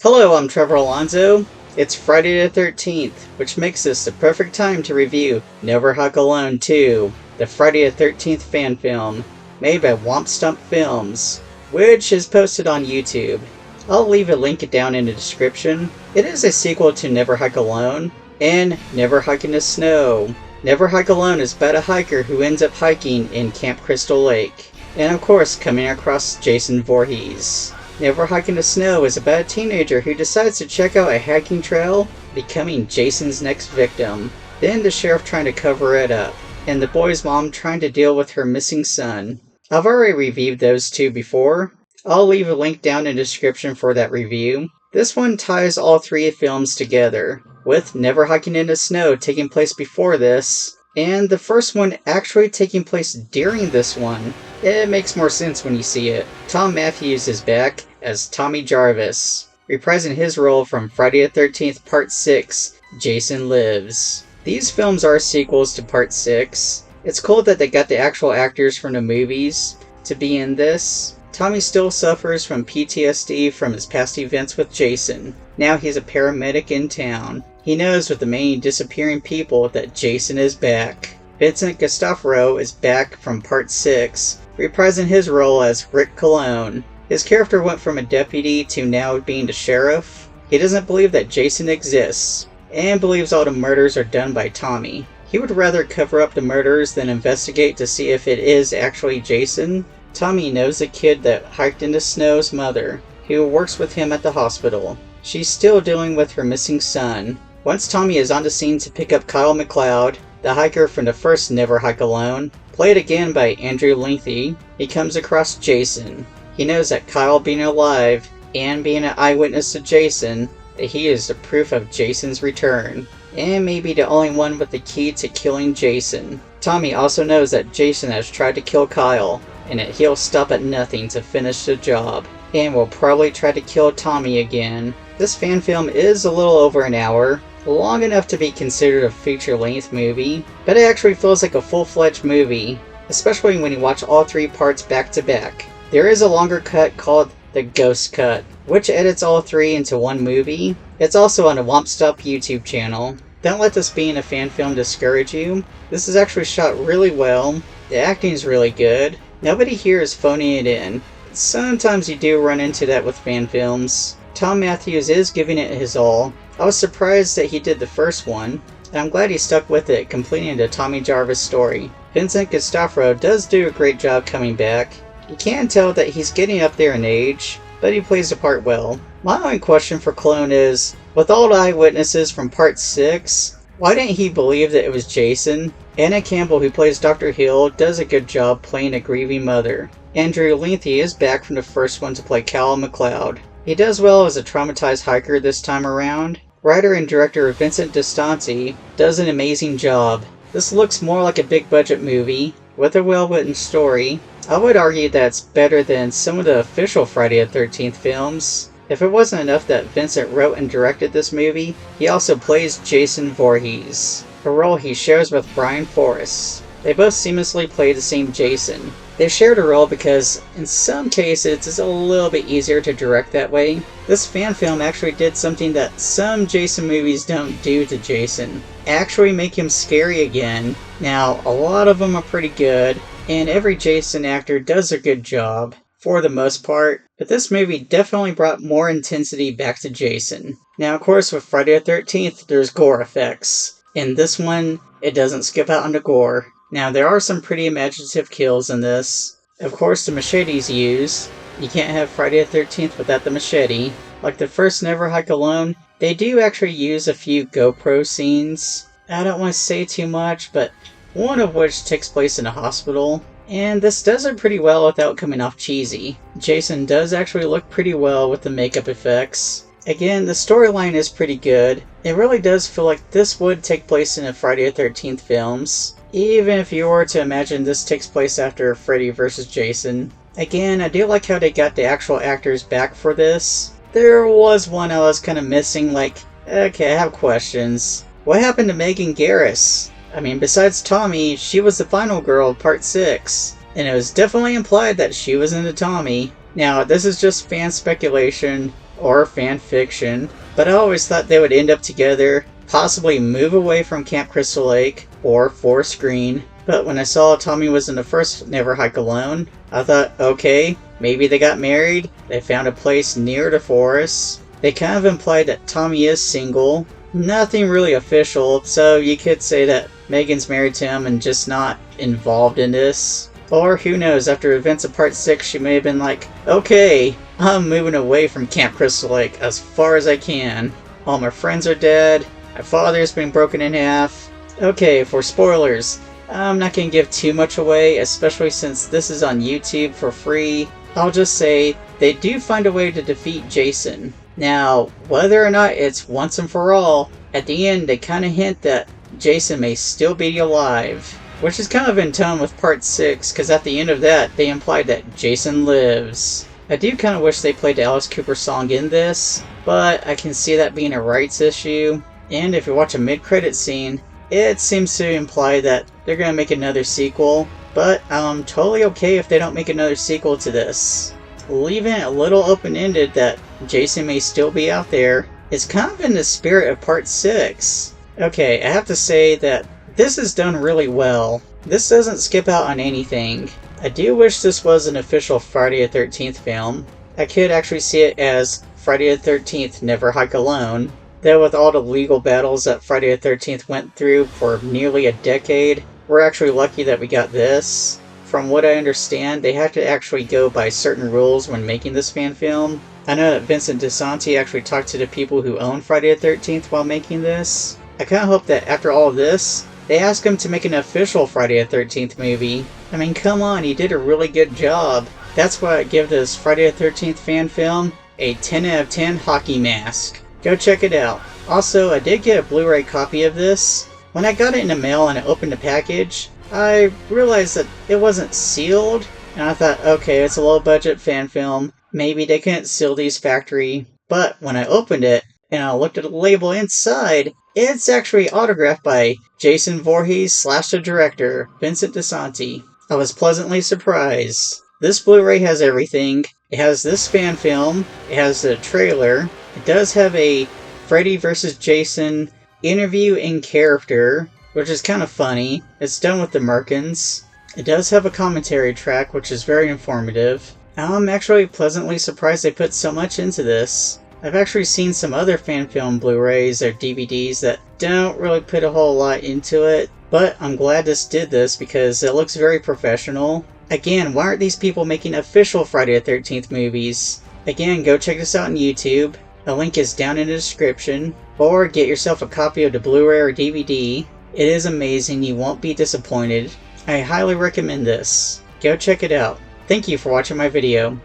Hello, I'm Trevor Alonso. It's Friday the 13th, which makes this the perfect time to review Never Hike Alone 2, the Friday the 13th fan film, made by Womp Stump Films, which is posted on YouTube. I'll leave a link down in the description. It is a sequel to Never Hike Alone and Never Hike in the Snow. Never Hike Alone is about a hiker who ends up hiking in Camp Crystal Lake, and of course coming across Jason Voorhees. Never Hike in the Snow is about a teenager who decides to check out a hiking trail, becoming Jason's next victim. Then the sheriff trying to cover it up, and the boy's mom trying to deal with her missing son. I've already reviewed those two before. I'll leave a link down in the description for that review. This one ties all three films together, with Never Hiking in the Snow taking place before this, and the first one actually taking place during this one. It makes more sense when you see it. Tom Matthews is back as Tommy Jarvis, reprising his role from Friday the 13th Part 6, Jason Lives. These films are sequels to Part 6. It's cool that they got the actual actors from the movies to be in this. Tommy still suffers from PTSD from his past events with Jason. Now he's a paramedic in town. He knows with the many disappearing people that Jason is back. Vincent D'Onofrio is back from Part 6, reprising his role as Rick Cologne. His character went from a deputy to now being the sheriff. He doesn't believe that Jason exists, and believes all the murders are done by Tommy. He would rather cover up the murders than investigate to see if it is actually Jason. Tommy knows the kid that hiked in the snow's mother, who works with him at the hospital. She's still dealing with her missing son. Once Tommy is on the scene to pick up Kyle MacLeod, the hiker from the first Never Hike Alone, played again by Andrew Lindsay, he comes across Jason. He knows that Kyle being alive and being an eyewitness to Jason, that he is the proof of Jason's return, and may be the only one with the key to killing Jason. Tommy also knows that Jason has tried to kill Kyle, and that he'll stop at nothing to finish the job, and will probably try to kill Tommy again. This fan film is a little over an hour, long enough to be considered a feature-length movie, but it actually feels like a full-fledged movie, especially when you watch all three parts back to back. There is a longer cut called the Ghost Cut, which edits all three into one movie. It's also on the Womp Stump YouTube channel. Don't let this being a fan film discourage you. This is actually shot really well. The acting is really good. Nobody here is phoning it in. Sometimes you do run into that with fan films. Tom Matthews is giving it his all. I was surprised that he did the first one, and I'm glad he stuck with it, completing the Tommy Jarvis story. Vincent D'Onofrio does do a great job coming back. You can tell that he's getting up there in age, but he plays the part well. My only question for Cologne is, with all the eyewitnesses from Part 6, why didn't he believe that it was Jason? Anna Campbell, who plays Dr. Hill, does a good job playing a grieving mother. Andrew Lindsay is back from the first one to play Kyle MacLeod. He does well as a traumatized hiker this time around. Writer and director Vincent D'Onofrio does an amazing job. This looks more like a big budget movie, with a well-written story. I would argue that it's better than some of the official Friday the 13th films. If it wasn't enough that Vincent wrote and directed this movie, he also plays Jason Voorhees, a role he shares with Brian Forrest. They both seamlessly play the same Jason. They shared a role because, in some cases, it's a little bit easier to direct that way. This fan film actually did something that some Jason movies don't do to Jason. Actually make him scary again. Now, a lot of them are pretty good, and every Jason actor does a good job, for the most part, but this movie definitely brought more intensity back to Jason. Now, of course, with Friday the 13th, there's gore effects. In this one, it doesn't skip out on the gore. Now, there are some pretty imaginative kills in this. Of course, the machete's used. You can't have Friday the 13th without the machete. Like the first Never Hike Alone, they do actually use a few GoPro scenes. I don't want to say too much, but one of which takes place in a hospital. And this does it pretty well without coming off cheesy. Jason does actually look pretty well with the makeup effects. Again, the storyline is pretty good. It really does feel like this would take place in a Friday the 13th films, even if you were to imagine this takes place after Freddy vs. Jason. Again, I do like how they got the actual actors back for this. There was one I was kind of missing, like, okay, I have questions. What happened to Megan Garris? I mean, besides Tommy, she was the final girl of Part 6, and it was definitely implied that she was into Tommy. Now, this is just fan speculation. or fan fiction, but I always thought they would end up together, possibly move away from Camp Crystal Lake or Forest Green. But when I saw Tommy was in the first Never Hike Alone, I thought, okay, maybe they got married, they found a place near the forest. They kind of implied that Tommy is single. Nothing really official, so you could say that Megan's married to him and just not involved in this. Or who knows, after events of part 6 she may have been like, okay, I'm moving away from Camp Crystal Lake as far as I can. All my friends are dead, my father's been broken in half. Okay, for spoilers, I'm not going to give too much away, especially since this is on YouTube for free. I'll just say, they do find a way to defeat Jason. Now, whether or not it's once and for all, at the end they kind of hint that Jason may still be alive. Which is kind of in tone with part 6, because at the end of that, they implied that Jason lives. I do kind of wish they played the Alice Cooper song in this, but I can see that being a rights issue. And if you watch a mid-credit scene, it seems to imply that they're going to make another sequel, but I'm totally okay if they don't make another sequel to this. Leaving it a little open-ended that Jason may still be out there is kind of in the spirit of part 6. Okay, I have to say that this is done really well. This doesn't skip out on anything. I do wish this was an official Friday the 13th film. I could actually see it as Friday the 13th Never Hike Alone. Though with all the legal battles that Friday the 13th went through for nearly a decade, we're actually lucky that we got this. From what I understand, they have to actually go by certain rules when making this fan film. I know that Vincent DiSanti actually talked to the people who own Friday the 13th while making this. I kind of hope that after all of this, they ask him to make an official Friday the 13th movie. I mean, come on, he did a really good job. That's why I give this Friday the 13th fan film a 10 out of 10 hockey mask. Go check it out. Also, I did get a Blu-ray copy of this. When I got it in the mail and I opened the package, I realized that it wasn't sealed, and I thought, okay, it's a low-budget fan film. Maybe they couldn't seal these factory. But when I opened it, and I looked at the label inside, it's actually autographed by Jason Voorhees / the director, Vincent DiSanti. I was pleasantly surprised. This Blu-ray has everything. It has this fan film, it has the trailer, it does have a Freddy vs. Jason interview in character, which is kind of funny. It's done with the Merkins. It does have a commentary track, which is very informative. I'm actually pleasantly surprised they put so much into this. I've actually seen some other fan film Blu-rays or DVDs that don't really put a whole lot into it, but I'm glad this did this because it looks very professional. Again, why aren't these people making official Friday the 13th movies? Again, go check this out on YouTube. The link is down in the description. Or get yourself a copy of the Blu-ray or DVD. It is amazing, you won't be disappointed. I highly recommend this. Go check it out. Thank you for watching my video.